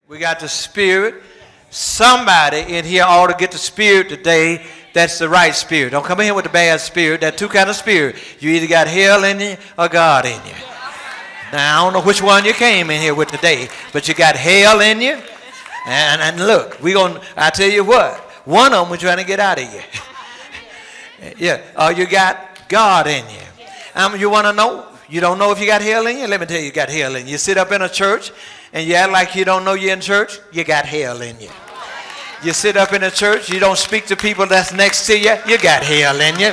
We got the Spirit. Somebody in here ought to get the Spirit today. That's the right spirit. Don't come in here with the bad spirit. There are two kinds of spirit. You either got hell in you or God in you. Now, I don't know which one you came in here with today, but you got hell in you. And look, I tell you what, one of them we're trying to get out of you. Yeah, you got God in you. You want to know? You don't know if you got hell in you? Let me tell you, you got hell in you. You sit up in a church and you act like you don't know you're in church, you got hell in you. You sit up in a church, you don't speak to people that's next to you, you got hell in you.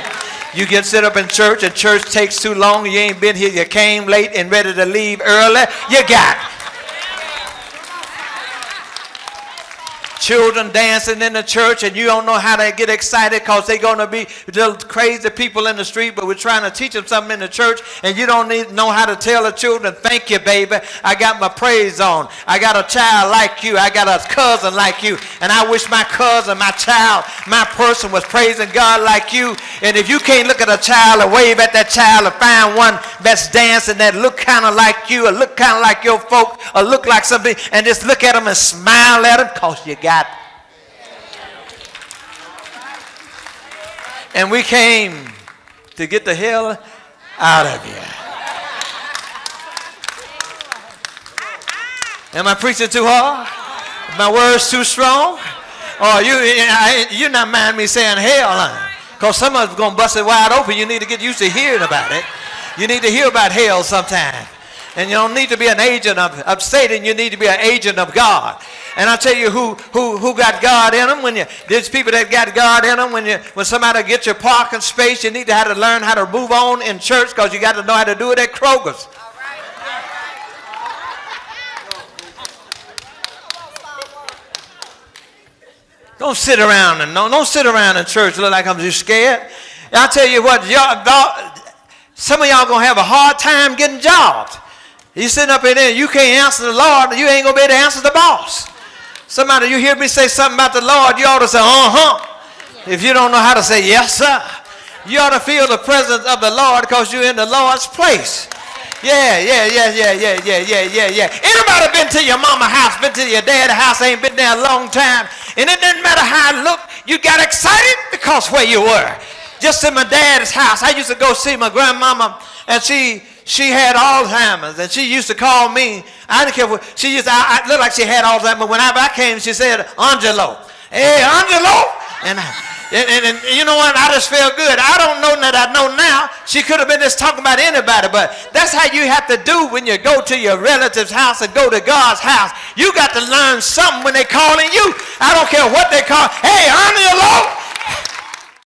You get sit up in church and church takes too long, you ain't been here, you came late and ready to leave early, you got children dancing in the church and you don't know how to get excited because they're going to be little crazy people in the street, but we're trying to teach them something in the church and you don't know how to tell the children, thank you, baby. I got my praise on. I got a child like you. I got a cousin like you. And I wish my cousin, my child, my person was praising God like you. And if you can't look at a child or wave at that child or find one that's dancing that look kind of like you or look kind of like your folk or look like something and just look at them and smile at them because you got. And we came to get the hell out of you. Am I preaching too hard? My words too strong? Or you're not mind me saying hell, because some of us going to bust it wide open. You need to get used to hearing about it. You need to hear about hell sometime. And you don't need to be an agent of Satan. You need to be an agent of God. And I'll tell you who got God in them. There's people that got God in them. When somebody gets your parking space, you need to have to learn how to move on in church because you got to know how to do it at Kroger's. Don't sit around in church look like I'm just scared. And I'll tell you what, some of y'all gonna have a hard time getting jobs. You sitting up in there, you can't answer the Lord, you ain't gonna be able to answer the boss. Somebody, you hear me say something about the Lord, you ought to say, If you don't know how to say, yes, sir. You ought to feel the presence of the Lord because you're in the Lord's place. Yeah. Anybody been to your mama house, been to your dad's house, ain't been there a long time, and it didn't matter how it looked, you got excited because where you were. Just in my dad's house, I used to go see my grandmama, and she had Alzheimer's, and she used to call me. I didn't care what she used. I looked like she had Alzheimer's, but whenever I came, she said, Angelo. Hey, Angelo. And you know what? I just felt good. I don't know that I know now. She could have been just talking about anybody, but that's how you have to do when you go to your relative's house and go to God's house. You got to learn something when they calling you. I don't care what they call. Hey, Angelo.